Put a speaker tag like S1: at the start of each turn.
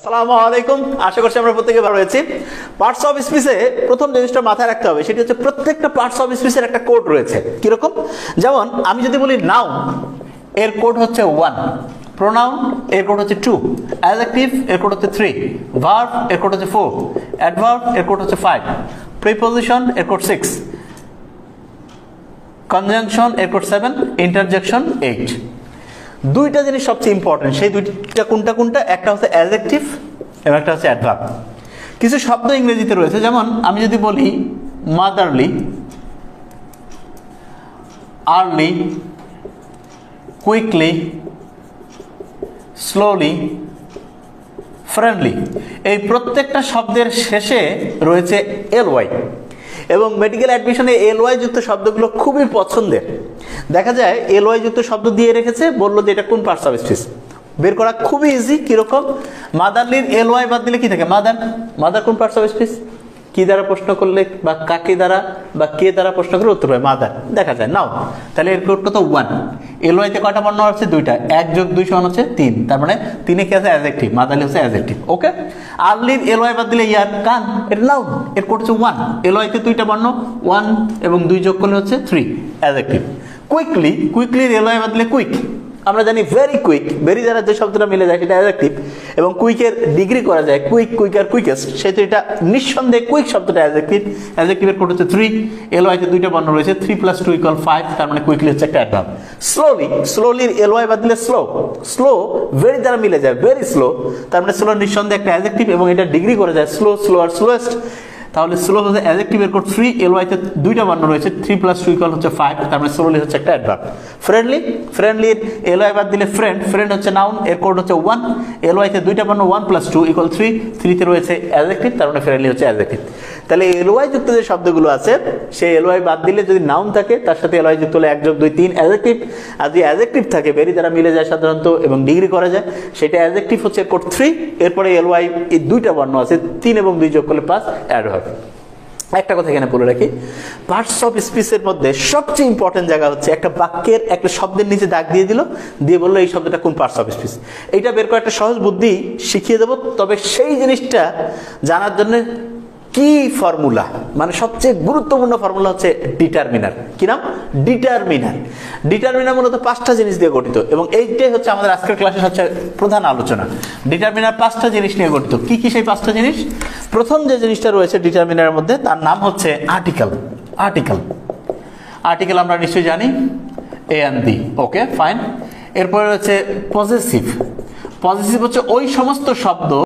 S1: আসসালামু আলাইকুম, আশা করছি আমরা প্রত্যেকে ভালো আছি। পার্টস অফ স্পিচে প্রথম জিনিসটা মাথায় রাখতে হবে, সেটি হচ্ছে প্রত্যেকটা পার্টস অফ স্পিচের একটা কোড রয়েছে। কিরকম? যেমন আমি যদি বলি নাউন, এর কোড হচ্ছে 1, প্রোনাউন এর কোড হচ্ছে 2, অ্যাডজেক্টিভ এর কোড হচ্ছে 3, ভার্ব এর কোড হচ্ছে 4, অ্যাডভার্ব এর কোড হচ্ছে 5, প্রিপোজিশন এর কোড 6, কনজাংশন এর কোড 7, ইন্টারজেকশন 8। দুইটা জিনিস সবচেয়ে ইম্পর্টেন্ট, সেই দুইটা কোনটা কোনটা? একটা হচ্ছে অ্যাডজেক্টিভ এবং একটা হচ্ছে অ্যাডভার্ব। কিছু শব্দ ইংরেজিতে রয়েছে, যেমন আমি যদি বলি motherly, early, quickly, slowly, friendly, এই প্রত্যেকটা শব্দের শেষে রয়েছে এলওয়াই, এবং মেডিকেল অ্যাডমিশনে এলওয়াই যুক্ত শব্দগুলো খুবই পছন্দের। দেখা যায় এলওয়াই যুক্ত শব্দ দিয়ে রেখেছে, বললো যে এটা কোন পার্টস অফ স্পিচ, বের করা খুবই ইজি। কিরকম? মাদারলির এলওয়াই বাদ দিলে কি থাকে? মাদার। মাদার কোন পার্টস অফ স্পিচ? কি দ্বারা প্রশ্ন করলে বা কাকে দ্বারা বা কে দ্বারা প্রশ্ন করলে উত্তর হয় মাদার, দেখা যায়। নাও তাহলে এর কোডটা তো 1। এলওয়াইতে কয়টা বর্ণ আছে? 2টা। 1 যোগ 2 সমান হচ্ছে 3, তার মানে 3 কি আছে? অ্যাডজেক্টিভ। মাদারলি হচ্ছে অ্যাডজেক্টিভ। ওকে। আর্লির এলওয়াই বাদ দিলে ইয়ার, কান, এর নাউন, এর কোড হচ্ছে 1। এলওয়াইতে 2টা বর্ণ, 1 এবং 2 যোগ করলে হচ্ছে 3, অ্যাডজেক্টিভ। কুইকলি, কুইকলির এলওয়াই বাদ দিলে কুইক। আমরা জানি ভেরি কুইক, ভেরি দ্বারা যে শব্দটা মিলে যায় সেটা অ্যাডজেক্টিভ, এবং কুইকের ডিগ্রি করা যায় কুইক, কুইকার, কুইকেস্ট, সেহেতু এটা নিঃসন্দেহে কুইক শব্দটা অ্যাডজেক্টিভ। অ্যাডজেক্টিভের কোড হচ্ছে 3, এলওয়াইতে 2টা বর্ণ রয়েছে, 3 + 2 = 5, তার মানে কুইকলি হচ্ছে একটা অ্যাডভার্ব। স্লোলি, স্লোলির এলওয়াই বাদ দিলে স্লো। স্লো ভেরি দ্বারা মিলে যায়, ভেরি স্লো, তার মানে স্লো নিঃসন্দেহে একটা অ্যাডজেক্টিভ এবং এটা ডিগ্রি করে যায় স্লো, স্লোয়ার, স্লোয়েস্ট। তাহলে স্লো হচ্ছে অ্যাডজেক্টিভের কোড 3, এলওয়াইতে 2টা বর্ণ রয়েছে, 3 + 2 হচ্ছে 5, তার মানে স্লোলি হচ্ছে একটা অ্যাডভার্ব। ফ্রেন্ডলি, ফ্রেন্ডলির এলওয়াই বাদ দিলে ফ্রেন্ড, ফ্রেন্ড হচ্ছে নাউন, এর কোড হচ্ছে 1, এলওয়াইতে 2টা বর্ণ, 1 + 2 = 3, 3 তে রয়েছে অ্যাডজেক্টিভ, তার মানে ফ্রেন্ডলি হচ্ছে অ্যাডজেক্টিভ। তাহলে এলওয়াই যুক্ত যে শব্দগুলো আছে, সেই এলওয়াই বাদ দিলে যদি নাউন থাকে তার সাথে এলওয়াই যুক্ত হলে 1 যোগ 2 3 অ্যাডজেক্টিভ, আর যদি অ্যাডজেক্টিভ থাকে ভেরি দ্বারা মিলে যায় সাধারণত এবং ডিগ্রি করা যায়, সেটা অ্যাডজেক্টিভ হচ্ছে কোড 3, এরপরে এলওয়াই এই 2টা বর্ণ আছে, 3 এবং 2 যোগ করলে 5, অ্যাডভার্ব। একটা কথা এখানে বলে রাখি, পার্টস অফ স্পিচের মধ্যে সবচেয়ে ইম্পর্টেন্ট জায়গা হচ্ছে একটা বাক্যের একটা শব্দের নিচে দাগ দিয়ে দিল, দিয়ে বললো এই শব্দটা কোন পার্টস অফ স্পিচ। এইটা বের করে একটা সহজ বুদ্ধি শিখিয়ে দেবো, তবে সেই জিনিসটা জানার জন্য কি ফর্মুলা, মানে সবচেয়ে গুরুত্বপূর্ণ ফর্মুলা হচ্ছে ডিটারমিনার। কি নাম? ডিটারমিনার। ডিটারমিনার মূলত 5টা জিনিস দিয়ে গঠিত, এবং এইটাই হচ্ছে আমাদের আজকের ক্লাসের হচ্ছে প্রধান আলোচনা। ডিটারমিনার 5টা জিনিস নিয়ে গঠিত। কি কি সেই 5টা জিনিস? প্রথম যে জিনিসটা রয়েছে ডিটারমিনারের মধ্যে, তার নাম হচ্ছে আর্টিকেল। আর্টিকেল, আর্টিকেল আমরা নিশ্চয়ই জানি, এ এন্ড দি। Okay, fine. এরপরে রয়েছে পজেসিভ। পজেসিভ হচ্ছে ওই সমস্ত শব্দ